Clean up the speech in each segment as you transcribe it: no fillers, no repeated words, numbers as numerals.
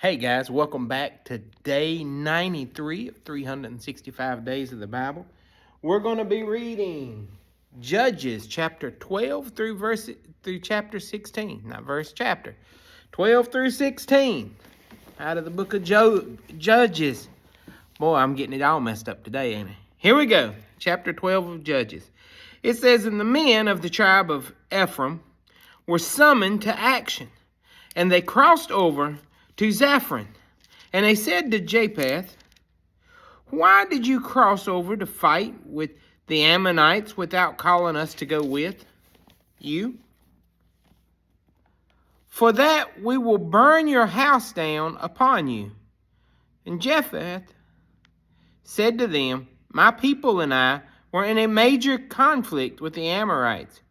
Hey guys, welcome back to day 93 of 365 days of the Bible. We're going to be reading Judges chapter 12 through chapter 16, not verse, chapter 12 through 16 out of the book of Judges. Boy, I'm getting it all messed up today, ain't I? Here we go. Chapter 12 of Judges. It says, "And the men of the tribe of Ephraim were summoned to action, and they crossed over to Zaphron. And they said to Japheth, 'Why did you cross over to fight with the Ammonites without calling us to go with you? For that we will burn your house down upon you.' And Japheth said to them, 'My people and I were in a major conflict with the Amorites.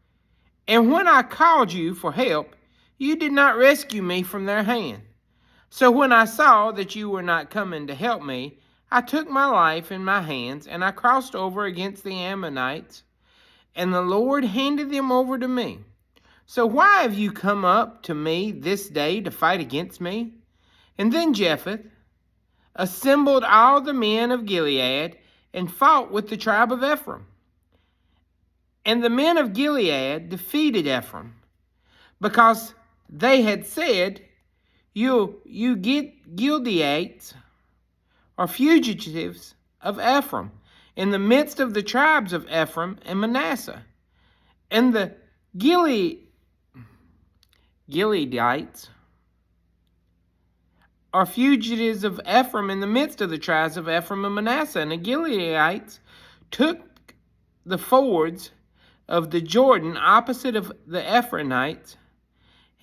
And when I called you for help, you did not rescue me from their hand. So when I saw that you were not coming to help me, I took my life in my hands, and I crossed over against the Ammonites, and the Lord handed them over to me. So why have you come up to me this day to fight against me?' And then Japheth assembled all the men of Gilead and fought with the tribe of Ephraim. And the men of Gilead defeated Ephraim, because they had said, 'You Gileadites are fugitives of Ephraim in the midst of the tribes of Ephraim and Manasseh.' And the Gileadites are fugitives of Ephraim in the midst of the tribes of Ephraim and Manasseh. And the Gileadites took the fords of the Jordan opposite of the Ephraimites.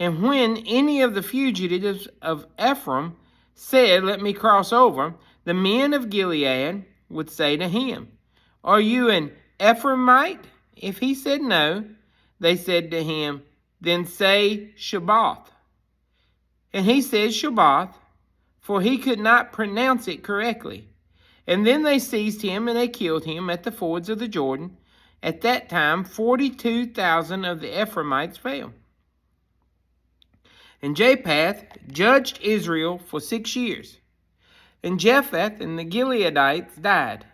And when any of the fugitives of Ephraim said, 'Let me cross over,' the men of Gilead would say to him, 'Are you an Ephraimite?' If he said no, they said to him, 'Then say Shabbath.' And he said Shabbath, for he could not pronounce it correctly. And then they seized him, and they killed him at the fords of the Jordan. At that time, 42,000 of the Ephraimites fell. And Japheth judged Israel for 6 years. And Japheth and the Gileadites died,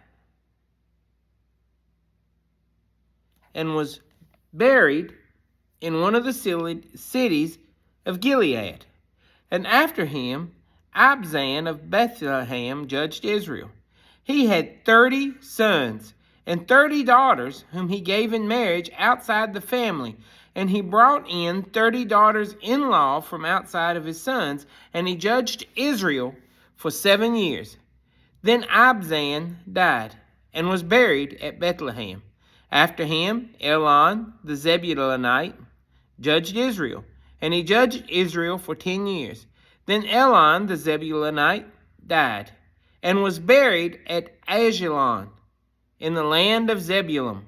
and was buried in one of the cities of Gilead. And after him, Ibzan of Bethlehem judged Israel. He had 30 sons and 30 daughters, whom he gave in marriage outside the family. And he brought in 30 daughters-in-law from outside of his sons, and he judged Israel for 7 years. Then Ibzan died, and was buried at Bethlehem. After him, Elon the Zebulunite judged Israel, and he judged Israel for 10 years. Then Elon the Zebulunite died, and was buried at Ajalon in the land of Zebulun.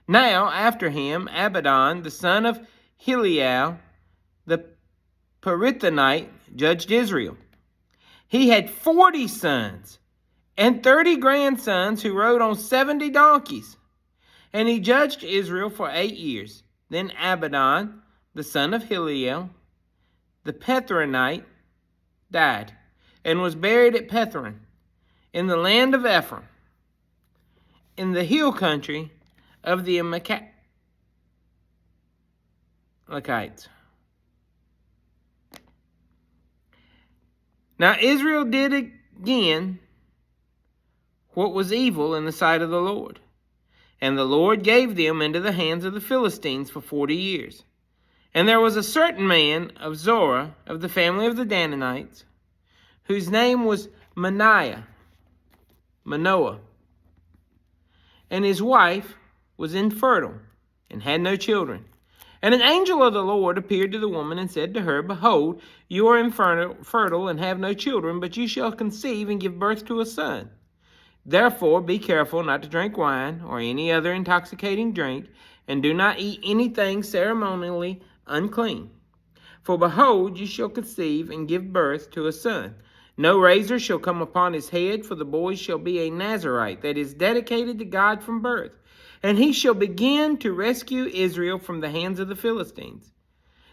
Now, after him, Abidan, the son of Heliel, the Perithonite, judged Israel. He had 40 sons and 30 grandsons who rode on 70 donkeys. And he judged Israel for 8 years. Then Abidan, the son of Heliel, the Petronite, died, and was buried at Pethron, in the land of Ephraim, in the hill country of the Amalekites. Now Israel did again what was evil in the sight of the Lord, and the Lord gave them into the hands of the Philistines for 40 years. And there was a certain man of Zorah, of the family of the Danites, whose name was Manoah, and his wife was infertile, and had no children. And an angel of the Lord appeared to the woman, and said to her, 'Behold, you are infertile, and have no children, but you shall conceive and give birth to a son. Therefore be careful not to drink wine, or any other intoxicating drink, and do not eat anything ceremonially unclean. For behold, you shall conceive and give birth to a son. No razor shall come upon his head, for the boy shall be a Nazarite, that is dedicated to God from birth. And he shall begin to rescue Israel from the hands of the Philistines.'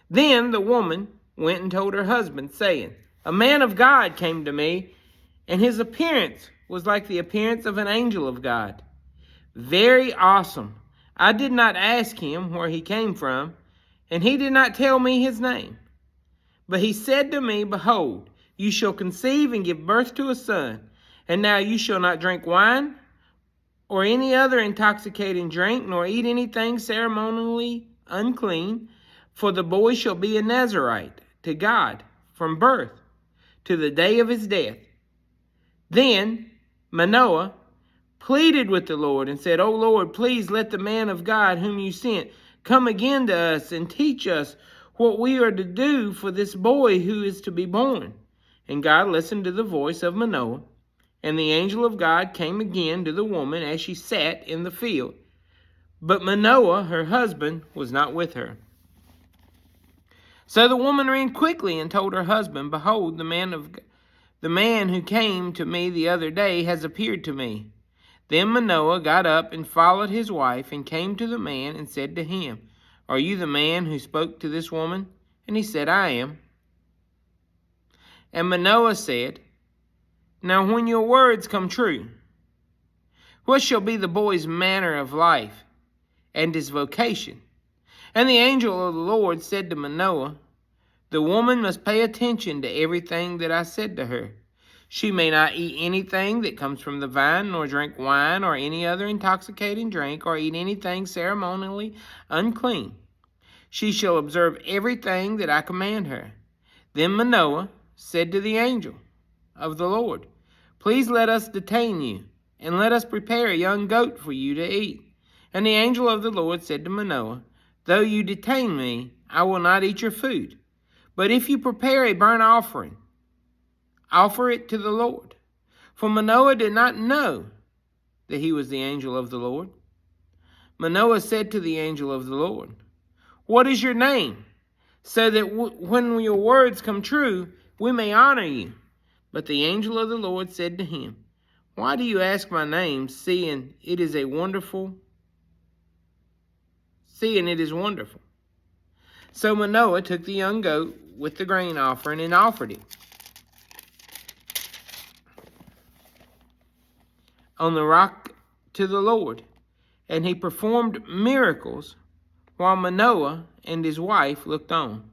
Then the woman went and told her husband, saying, a man of God came to me, and his appearance was like the appearance of an angel of God. Very awesome. I did not ask him where he came from, and he did not tell me his name. But he said to me, Behold, you shall conceive and give birth to a son, and now you shall not drink wine or any other intoxicating drink, nor eat anything ceremonially unclean, for the boy shall be a Nazarite to God from birth to the day of his death. Then Manoah pleaded with the Lord and said, O Lord, please let the man of God whom you sent come again to us and teach us what we are to do for this boy who is to be born. And God listened to the voice of Manoah, and the angel of God came again to the woman as she sat in the field. But Manoah, her husband, was not with her. So the woman ran quickly and told her husband, Behold, the man who came to me the other day has appeared to me. Then Manoah got up and followed his wife and came to the man and said to him, Are you the man who spoke to this woman? And he said, I am. And Manoah said, Now when your words come true, what shall be the boy's manner of life and his vocation? And the angel of the Lord said to Manoah, The woman must pay attention to everything that I said to her. She may not eat anything that comes from the vine, nor drink wine or any other intoxicating drink, or eat anything ceremonially unclean. She shall observe everything that I command her. Then Manoah said to the angel of the Lord, Please let us detain you, and let us prepare a young goat for you to eat. And the angel of the Lord said to Manoah, Though you detain me, I will not eat your food. But if you prepare a burnt offering, offer it to the Lord. For Manoah did not know that he was the angel of the Lord. Manoah said to the angel of the Lord, What is your name? So that when your words come true, we may honor you. But the angel of the Lord said to him, Why do you ask my name, seeing it is wonderful? So Manoah took the young goat with the grain offering and offered it on the rock to the Lord. And he performed miracles while Manoah and his wife looked on.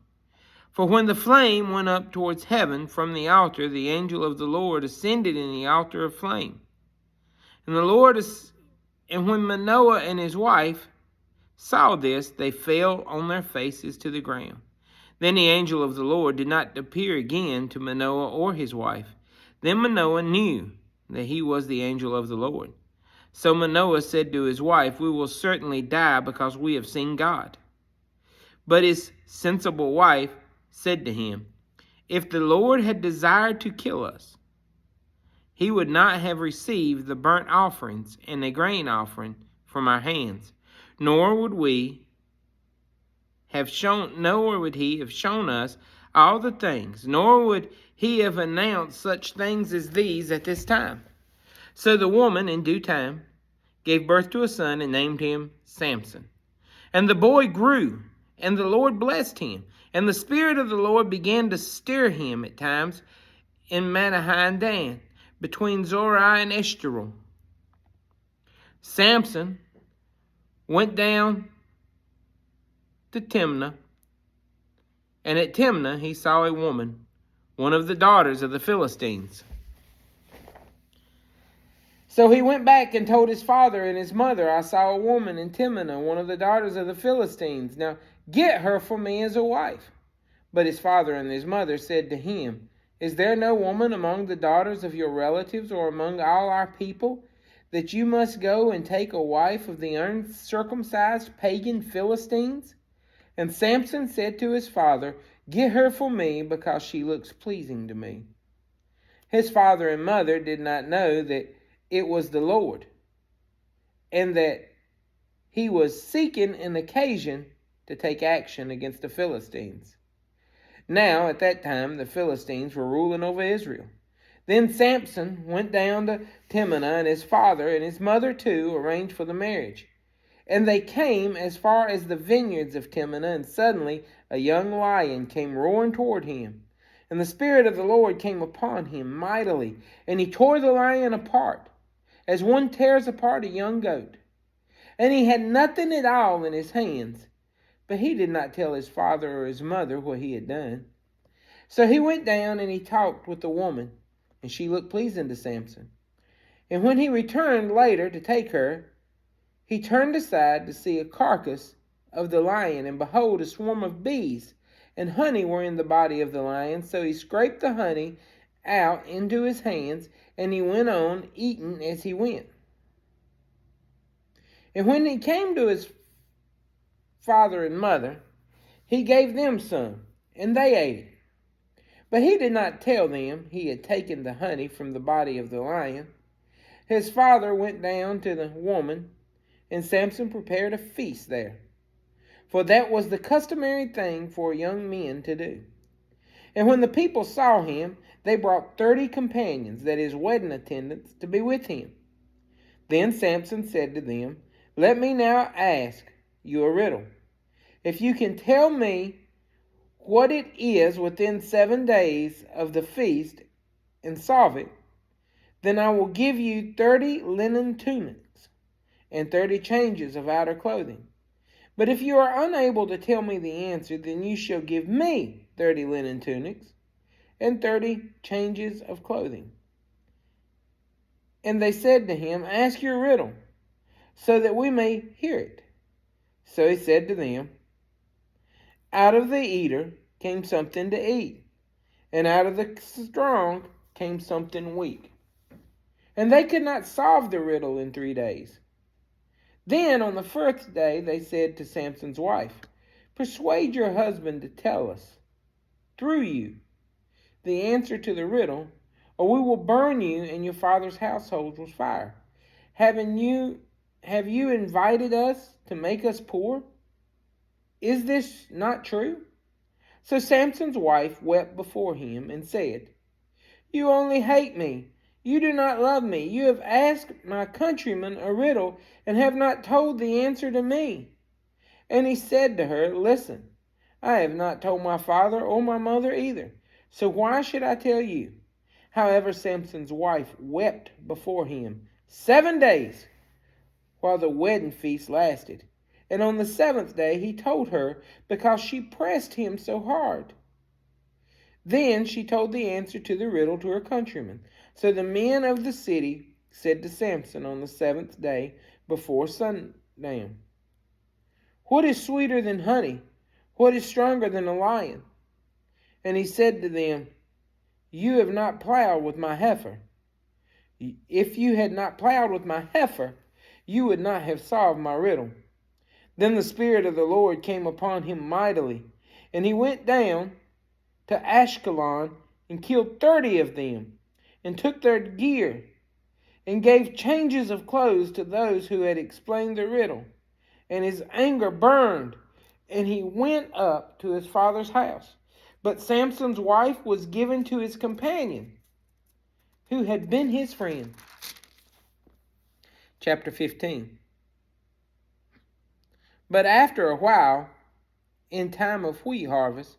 For when the flame went up towards heaven from the altar, the angel of the Lord ascended in the altar of flame. And when Manoah and his wife saw this, they fell on their faces to the ground. Then the angel of the Lord did not appear again to Manoah or his wife. Then Manoah knew that he was the angel of the Lord. So Manoah said to his wife, We will certainly die because we have seen God. But his sensible wife said to him, If the Lord had desired to kill us, he would not have received the burnt offerings and the grain offering from our hands, nor would he have shown us all the things, nor would he have announced such things as these at this time. So the woman in due time gave birth to a son and named him Samson. And the boy grew, and the Lord blessed him. And the Spirit of the Lord began to stir him at times in Mahanaim Dan, between Zorah and Eshtaol. Samson went down to Timnah, and at Timnah he saw a woman, one of the daughters of the Philistines. So he went back and told his father and his mother, I saw a woman in Timnah, one of the daughters of the Philistines. Now get her for me as a wife. But his father and his mother said to him, Is there no woman among the daughters of your relatives or among all our people, that you must go and take a wife of the uncircumcised pagan Philistines? And Samson said to his father, Get her for me, because she looks pleasing to me. His father and mother did not know that it was the Lord, and that he was seeking an occasion to take action against the Philistines. Now, at that time, the Philistines were ruling over Israel. Then Samson went down to Timnah, and his father and his mother too arranged for the marriage. And they came as far as the vineyards of Timnah, and suddenly a young lion came roaring toward him. And the Spirit of the Lord came upon him mightily, and he tore the lion apart, as one tears apart a young goat. And he had nothing at all in his hands, but he did not tell his father or his mother what he had done. So he went down and he talked with the woman, and she looked pleasing to Samson. And when he returned later to take her, he turned aside to see a carcass of the lion, and behold, a swarm of bees and honey were in the body of the lion. So he scraped the honey out into his hands, and he went on eating as he went. And when he came to his father and mother, he gave them some, and they ate it. But he did not tell them he had taken the honey from the body of the lion. His father went down to the woman, and Samson prepared a feast there, for that was the customary thing for young men to do. And when the people saw him, they brought 30 companions, that is, wedding attendants, to be with him. Then Samson said to them, "Let me now ask you a riddle. If you can tell me what it is within 7 days of the feast and solve it, then I will give you 30 linen tunics and 30 changes of outer clothing. But if you are unable to tell me the answer, then you shall give me 30 linen tunics and 30 changes of clothing." And they said to him, "Ask your riddle, so that we may hear it." So he said to them, "Out of the eater came something to eat, and out of the strong came something weak." And they could not solve the riddle in 3 days. Then on the 4th day they said to Samson's wife, "Persuade your husband to tell us, through you, the answer to the riddle, or we will burn you and your father's household with fire. Have you invited us to make us poor? Is this not true?" So Samson's wife wept before him and said, "You only hate me. You do not love me. You have asked my countrymen a riddle and have not told the answer to me." And he said to her, "Listen, I have not told my father or my mother either, so why should I tell you?" However, Samson's wife wept before him 7 days while the wedding feast lasted. And on the 7th day he told her, because she pressed him so hard. Then she told the answer to the riddle to her countrymen. So the men of the city said to Samson on the 7th day before sundown, "What is sweeter than honey? What is stronger than a lion?" And he said to them, "You have not plowed with my heifer. If you had not plowed with my heifer, you would not have solved my riddle." Then the Spirit of the Lord came upon him mightily, and he went down to Ashkelon and killed 30 of them, and took their gear, and gave changes of clothes to those who had explained the riddle. And his anger burned, and he went up to his father's house. But Samson's wife was given to his companion, who had been his friend. Chapter 15. But after a while, in time of wheat harvest,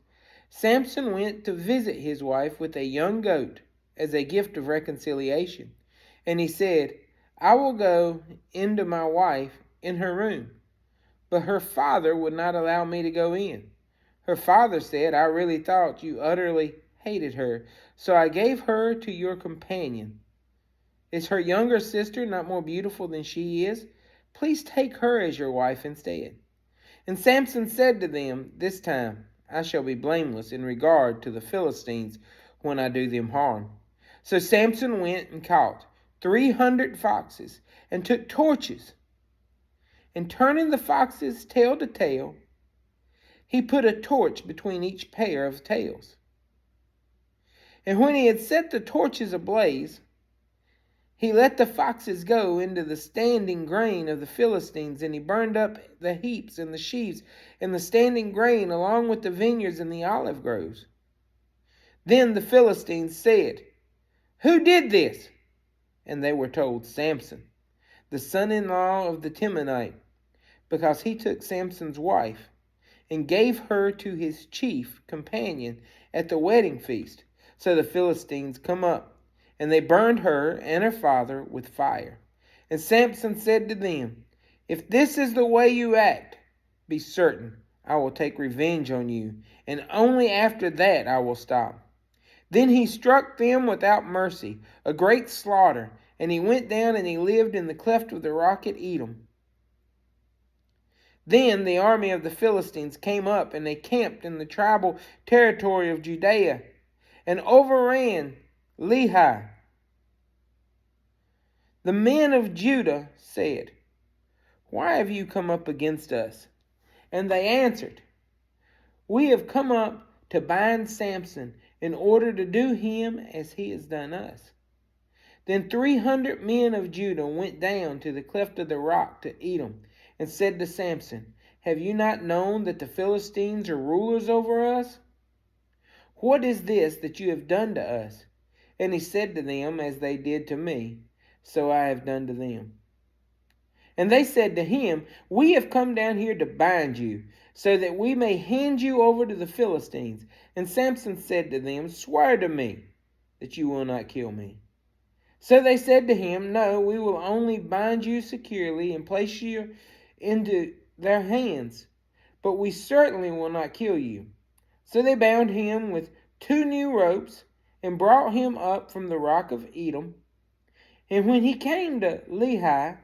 Samson went to visit his wife with a young goat as a gift of reconciliation. And he said, "I will go into my wife in her room." But her father would not allow me to go in. Her father said, "I really thought you utterly hated her, so I gave her to your companion. Is her younger sister not more beautiful than she is? Please take her as your wife instead." And Samson said to them, "This time I shall be blameless in regard to the Philistines when I do them harm." So Samson went and caught 300 foxes and took torches. And turning the foxes tail to tail, he put a torch between each pair of tails. And when he had set the torches ablaze, he let the foxes go into the standing grain of the Philistines, and he burned up the heaps and the sheaves and the standing grain along with the vineyards and the olive groves. Then the Philistines said, "Who did this?" And they were told, "Samson, the son-in-law of the Timonite, because he took Samson's wife and gave her to his chief companion at the wedding feast. So the Philistines come up, and they burned her and her father with fire. And Samson said to them, If this is the way you act, be certain I will take revenge on you, and only after that I will stop. Then he struck them without mercy, a great slaughter, and he went down and he lived in the cleft of the rock at Edom. Then the army of the Philistines came up, and they camped in the tribal territory of Judea, and overran Lehi. The men of Judah said, Why have you come up against us? And they answered, We have come up to bind Samson in order to do him as he has done us. Then 300 men of Judah went down to the cleft of the rock to Edom, and said to Samson, Have you not known that the Philistines are rulers over us? What is this that you have done to us? And he said to them, As they did to me, so I have done to them. And they said to him, We have come down here to bind you, so that we may hand you over to the Philistines. And Samson said to them, Swear to me that you will not kill me. So they said to him, No, we will only bind you securely and place you into their hands, but we certainly will not kill you. So they bound him with 2 new ropes and brought him up from the rock of Edom. And when he came to Lehi,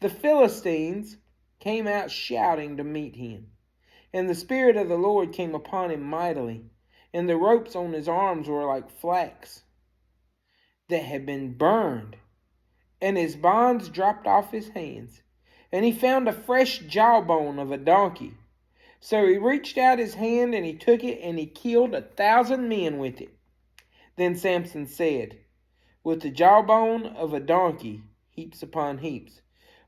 the Philistines came out shouting to meet him. And the Spirit of the Lord came upon him mightily, and the ropes on his arms were like flax that had been burned, and his bonds dropped off his hands. And he found a fresh jawbone of a donkey. So he reached out his hand, and he took it, and he killed 1,000 men with it. Then Samson said, With the jawbone of a donkey, heaps upon heaps,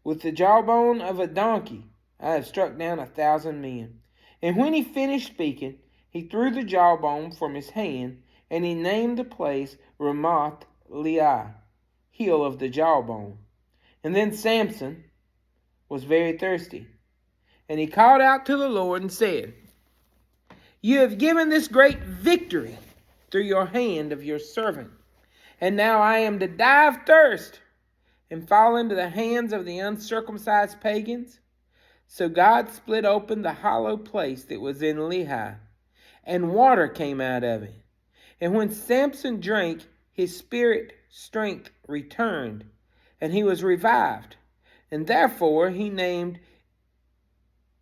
with the jawbone of a donkey, I have struck down 1,000 men. And when he finished speaking, he threw the jawbone from his hand, and he named the place Ramoth Lehi, hill of the jawbone. And then Samson was very thirsty, and he called out to the Lord and said, You have given this great victory through your hand of your servant, and now I am to die of thirst and fall into the hands of the uncircumcised pagans. So God split open the hollow place that was in Lehi, and water came out of it. And when Samson drank, his strength returned, and he was revived. And therefore he named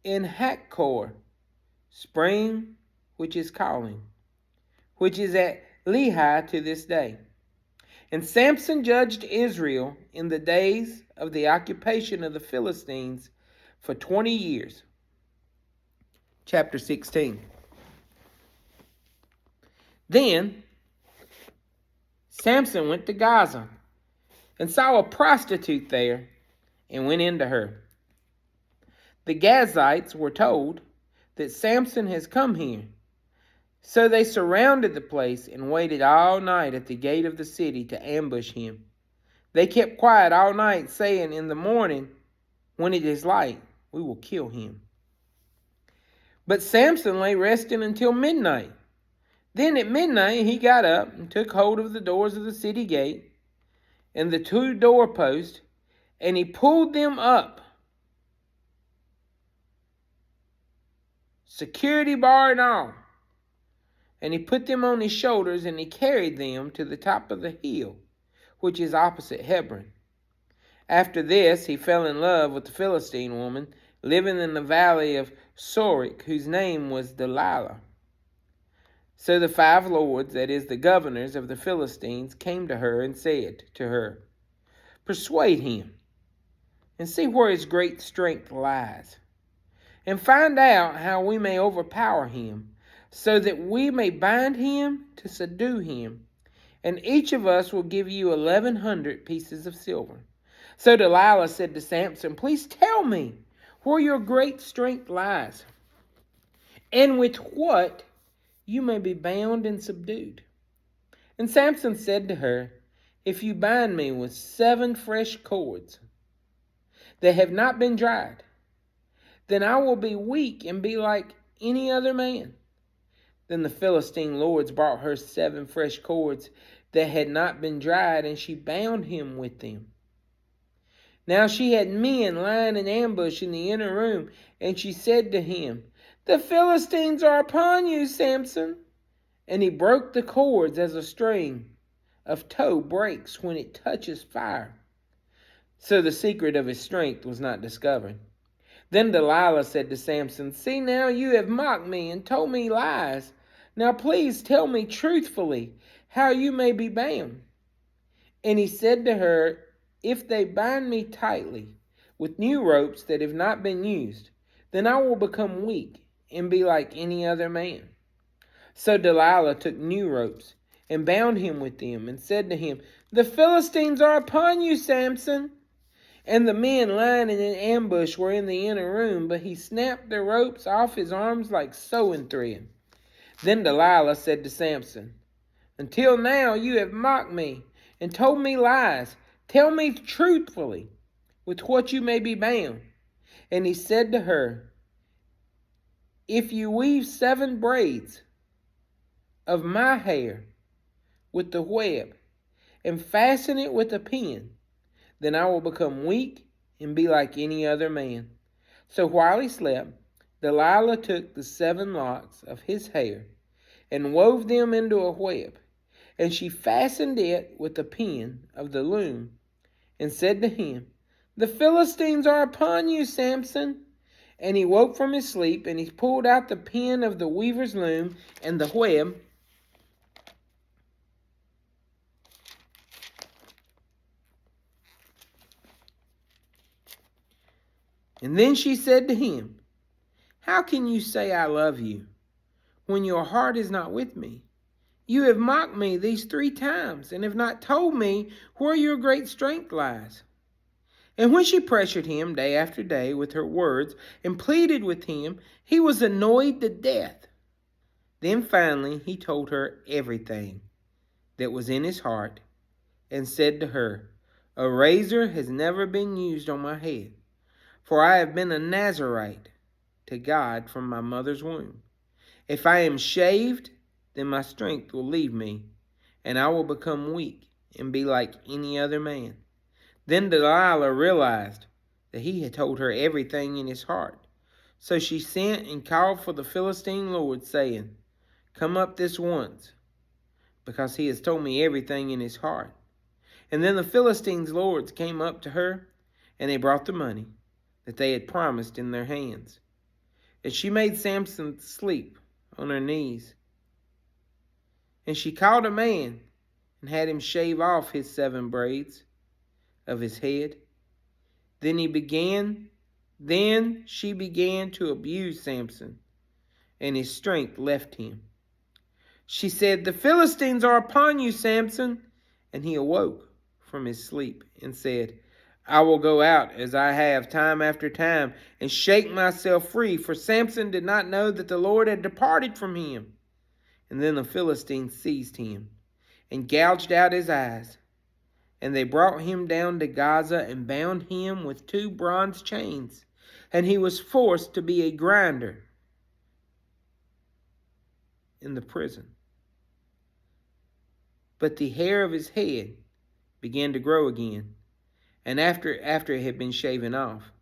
En-hakkore, spring which is calling, which is at Lehi to this day. And Samson judged Israel in the days of the occupation of the Philistines for 20 years. Chapter 16. Then Samson went to Gaza and saw a prostitute there and went into her. The Gazites were told that Samson has come here. So they surrounded the place and waited all night at the gate of the city to ambush him. They kept quiet all night, saying, In the morning, when it is light, we will kill him. But Samson lay resting until midnight. Then at midnight he got up and took hold of the doors of the city gate and the 2 doorposts, and he pulled them up, security bar and all. And he put them on his shoulders, and he carried them to the top of the hill, which is opposite Hebron. After this, he fell in love with the Philistine woman living in the valley of Sorek, whose name was Delilah. So the 5 lords, that is, the governors of the Philistines, came to her and said to her, Persuade him, and see where his great strength lies, and find out how we may overpower him, so that we may bind him to subdue him, and each of us will give you 1,100 pieces of silver. So Delilah said to Samson, Please tell me where your great strength lies, and with what you may be bound and subdued. And Samson said to her, If you bind me with 7 fresh cords that have not been dried, then I will be weak and be like any other man. Then the Philistine lords brought her 7 fresh cords that had not been dried, and she bound him with them. Now she had men lying in ambush in the inner room, and she said to him, "The Philistines are upon you, Samson." And he broke the cords as a string of tow breaks when it touches fire. So the secret of his strength was not discovered. Then Delilah said to Samson, "See, now you have mocked me and told me lies. Now please tell me truthfully how you may be bound." And he said to her, "If they bind me tightly with new ropes that have not been used, then I will become weak and be like any other man." So Delilah took new ropes and bound him with them and said to him, "The Philistines are upon you, Samson." And the men lying in an ambush were in the inner room, but he snapped the ropes off his arms like sewing thread. Then Delilah said to Samson, "Until now you have mocked me and told me lies. Tell me truthfully with what you may be bound." And he said to her, "If you weave 7 braids of my hair with the web and fasten it with a pin, then I will become weak and be like any other man." So while he slept, Delilah took the 7 locks of his hair and wove them into a web, and she fastened it with the pin of the loom and said to him, "The Philistines are upon you, Samson." And he woke from his sleep, and he pulled out the pin of the weaver's loom and the web, and then she said to him, "How can you say I love you when your heart is not with me? You have mocked me these 3 times and have not told me where your great strength lies." And when she pressured him day after day with her words and pleaded with him, he was annoyed to death. Then finally he told her everything that was in his heart and said to her, "A razor has never been used on my head, for I have been a Nazirite to God from my mother's womb. If I am shaved, then my strength will leave me, and I will become weak and be like any other man." Then Delilah realized that he had told her everything in his heart. So she sent and called for the Philistine lord, saying, "Come up this once, because he has told me everything in his heart." And then the Philistines' lords came up to her, and they brought the money that they had promised in their hands. And she made Samson sleep on her knees. And she called a man and had him shave off his 7 braids of his head. Then she began to abuse Samson, and his strength left him. She said, "The Philistines are upon you, Samson." And he awoke from his sleep and said, "I will go out as I have time after time and shake myself free." For Samson did not know that the Lord had departed from him. And then the Philistines seized him and gouged out his eyes. And they brought him down to Gaza and bound him with 2 bronze chains. And he was forced to be a grinder in the prison. But the hair of his head began to grow again, and after it had been shaven off.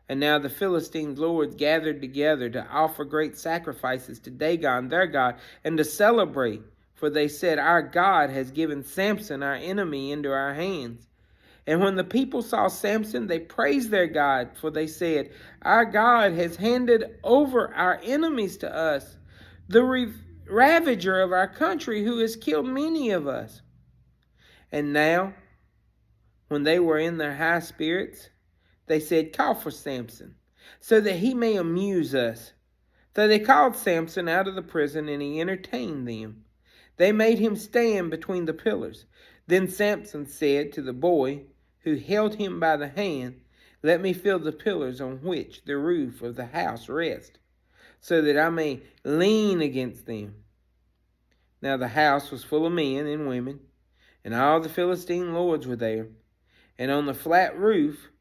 And now the Philistines' lords gathered together to offer great sacrifices to Dagon their god, and to celebrate, for they said, "Our God has given Samson our enemy into our hands." And when the people saw Samson, they praised their God, for they said, "Our God has handed over our enemies to us, the ravager of our country, who has killed many of us." And now, when they were in their high spirits, they said, "Call for Samson, so that he may amuse us." So they called Samson out of the prison, and he entertained them. They made him stand between the pillars. Then Samson said to the boy who held him by the hand, "Let me feel the pillars on which the roof of the house rests, so that I may lean against them." Now the house was full of men and women, and all the Philistine lords were there. And on the flat roof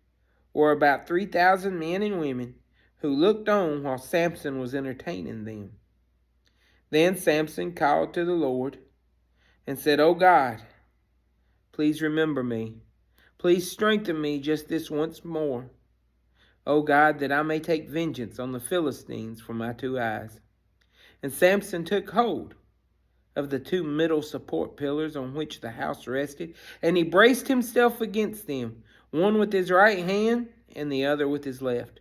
were about 3,000 men and women, who looked on while Samson was entertaining them. Then Samson called to the Lord and said, "O God, please remember me. Please strengthen me just this once more, O God, that I may take vengeance on the Philistines for my 2 eyes." And Samson took hold of the 2 middle support pillars on which the house rested, and he braced himself against them, one with his right hand and the other with his left.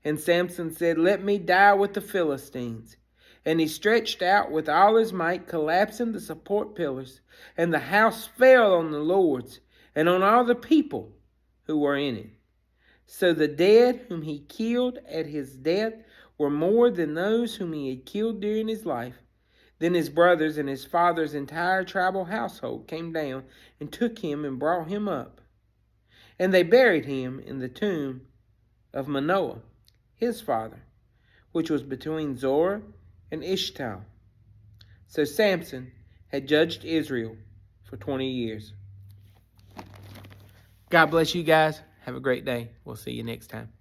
And Samson said, "Let me die with the Philistines." And he stretched out with all his might, collapsing the support pillars, and the house fell on the lords and on all the people who were in it. So the dead whom he killed at his death were more than those whom he had killed during his life. Then his brothers and his father's entire tribal household came down and took him and brought him up. And they buried him in the tomb of Manoah, his father, which was between Zorah and Eshtaol. So Samson had judged Israel for 20 years. God bless you guys. Have a great day. We'll see you next time.